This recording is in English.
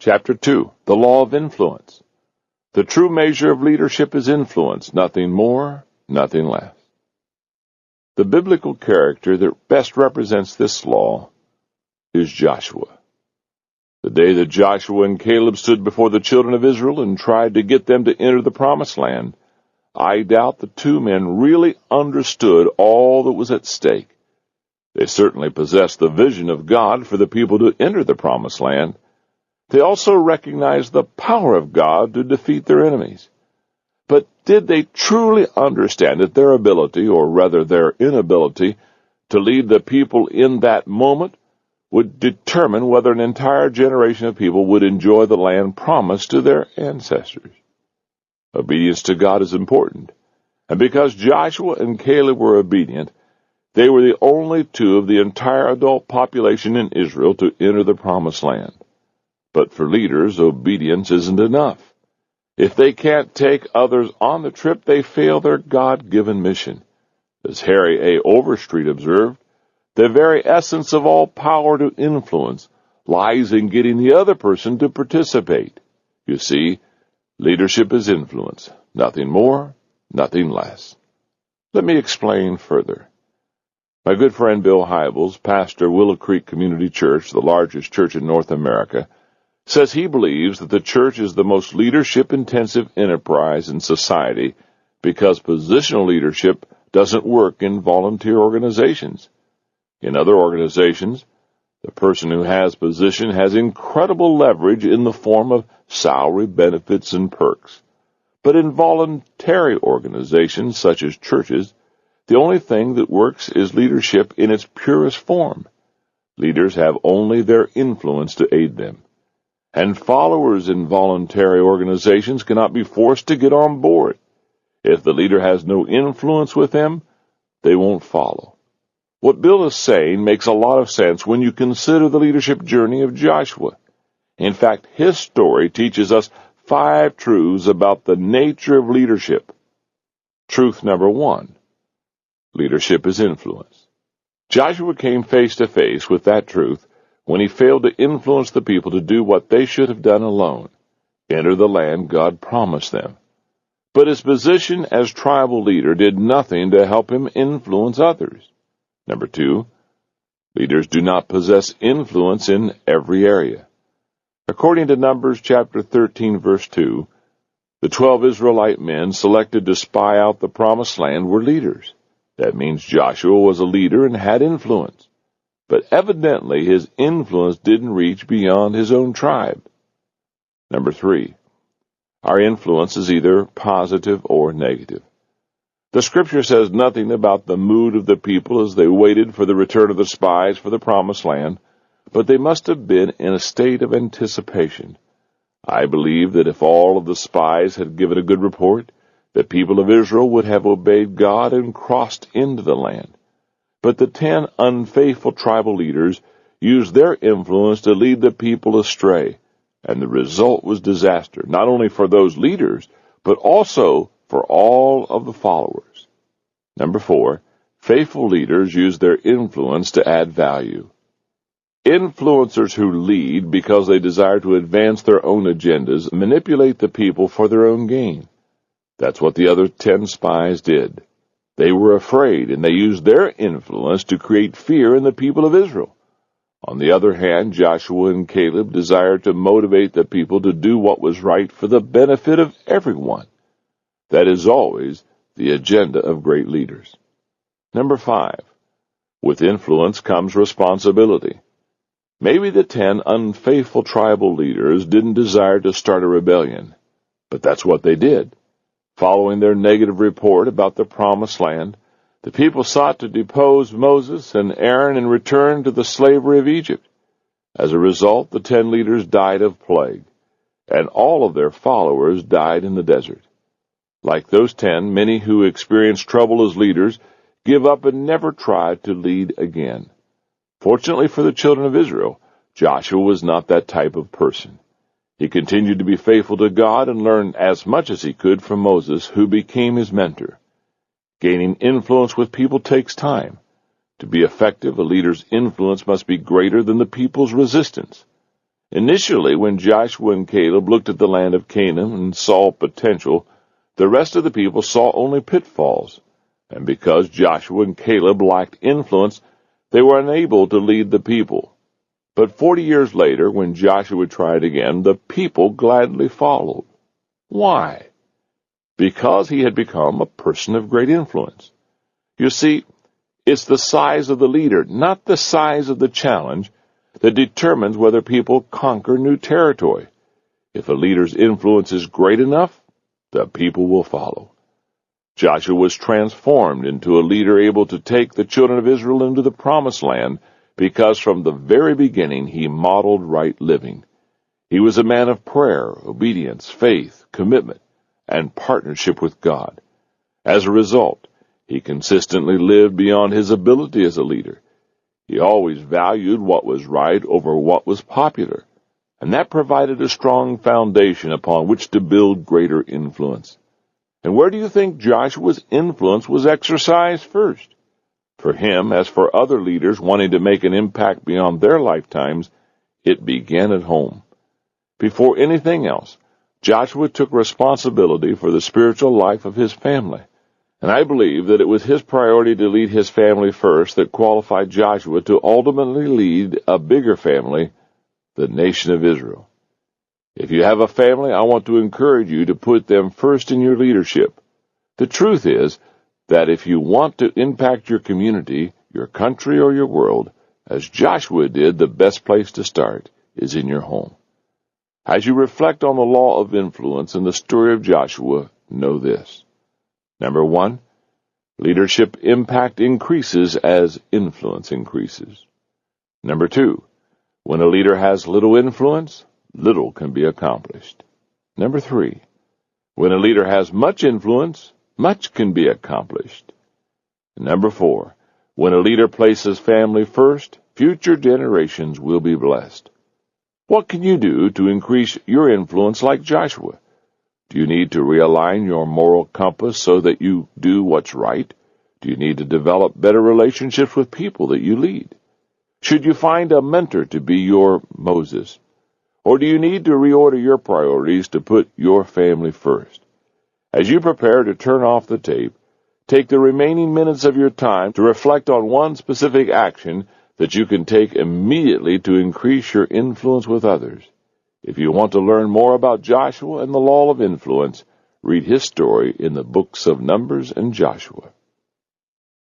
Chapter 2, The Law of Influence. The true measure of leadership is influence, nothing more, nothing less. The biblical character that best represents this law is Joshua. The day that Joshua and Caleb stood before the children of Israel and tried to get them to enter the promised land, I doubt the two men really understood all that was at stake. They certainly possessed the vision of God for the people to enter the promised land. They also recognized the power of God to defeat their enemies. But did they truly understand that their ability, or rather their inability, to lead the people in that moment would determine whether an entire generation of people would enjoy the land promised to their ancestors? Obedience to God is important, and because Joshua and Caleb were obedient, they were the only two of the entire adult population in Israel to enter the promised land. But for leaders, obedience isn't enough. If they can't take others on the trip, they fail their God-given mission. As Harry A. Overstreet observed, the very essence of all power to influence lies in getting the other person to participate. You see, leadership is influence, nothing more, nothing less. Let me explain further. My good friend Bill Hybels, pastor of Willow Creek Community Church, the largest church in North America, says he believes that the church is the most leadership-intensive enterprise in society because positional leadership doesn't work in volunteer organizations. In other organizations, the person who has position has incredible leverage in the form of salary, benefits, and perks. But in voluntary organizations, such as churches, the only thing that works is leadership in its purest form. Leaders have only their influence to aid them. And followers in voluntary organizations cannot be forced to get on board. If the leader has no influence with them, they won't follow. What Bill is saying makes a lot of sense when you consider the leadership journey of Joshua. In fact, his story teaches us 5 truths about the nature of leadership. Truth number 1, leadership is influence. Joshua came face to face with that truth when he failed to influence the people to do what they should have done alone, enter the land God promised them. But his position as tribal leader did nothing to help him influence others. Number 2, leaders do not possess influence in every area. According to Numbers chapter 13, verse 2, the 12 Israelite men selected to spy out the promised land were leaders. That means Joshua was a leader and had influence. But evidently his influence didn't reach beyond his own tribe. Number 3, our influence is either positive or negative. The Scripture says nothing about the mood of the people as they waited for the return of the spies for the promised land, but they must have been in a state of anticipation. I believe that if all of the spies had given a good report, the people of Israel would have obeyed God and crossed into the land. But the 10 unfaithful tribal leaders used their influence to lead the people astray, and the result was disaster, not only for those leaders, but also for all of the followers. Number 4, faithful leaders use their influence to add value. Influencers who lead because they desire to advance their own agendas manipulate the people for their own gain. That's what the other 10 spies did. They were afraid, and they used their influence to create fear in the people of Israel. On the other hand, Joshua and Caleb desired to motivate the people to do what was right for the benefit of everyone. That is always the agenda of great leaders. Number 5, with influence comes responsibility. Maybe the 10 unfaithful tribal leaders didn't desire to start a rebellion, but that's what they did. Following their negative report about the promised land, the people sought to depose Moses and Aaron and return to the slavery of Egypt. As a result, the 10 leaders died of plague, and all of their followers died in the desert. Like those 10, many who experience trouble as leaders give up and never try to lead again. Fortunately for the children of Israel, Joshua was not that type of person. He continued to be faithful to God and learned as much as he could from Moses, who became his mentor. Gaining influence with people takes time. To be effective, a leader's influence must be greater than the people's resistance. Initially, when Joshua and Caleb looked at the land of Canaan and saw potential, the rest of the people saw only pitfalls. And because Joshua and Caleb lacked influence, they were unable to lead the people. But 40 years later, when Joshua tried again, the people gladly followed. Why? Because he had become a person of great influence. You see, it's the size of the leader, not the size of the challenge, that determines whether people conquer new territory. If a leader's influence is great enough, the people will follow. Joshua was transformed into a leader able to take the children of Israel into the promised land because from the very beginning he modeled right living. He was a man of prayer, obedience, faith, commitment, and partnership with God. As a result, he consistently lived beyond his ability as a leader. He always valued what was right over what was popular, and that provided a strong foundation upon which to build greater influence. And where do you think Joshua's influence was exercised first? For him, as for other leaders wanting to make an impact beyond their lifetimes, it began at home. Before anything else, Joshua took responsibility for the spiritual life of his family. And I believe that it was his priority to lead his family first that qualified Joshua to ultimately lead a bigger family, the nation of Israel. If you have a family, I want to encourage you to put them first in your leadership. The truth is that if you want to impact your community, your country, or your world, as Joshua did, the best place to start is in your home. As you reflect on the law of influence and the story of Joshua, know this. Number 1, leadership impact increases as influence increases. Number 2, when a leader has little influence, little can be accomplished. Number 3, when a leader has much influence, much can be accomplished. Number 4, when a leader places family first, future generations will be blessed. What can you do to increase your influence like Joshua? Do you need to realign your moral compass so that you do what's right? Do you need to develop better relationships with people that you lead? Should you find a mentor to be your Moses? Or do you need to reorder your priorities to put your family first? As you prepare to turn off the tape, take the remaining minutes of your time to reflect on one specific action that you can take immediately to increase your influence with others. If you want to learn more about Joshua and the law of influence, read his story in the books of Numbers and Joshua.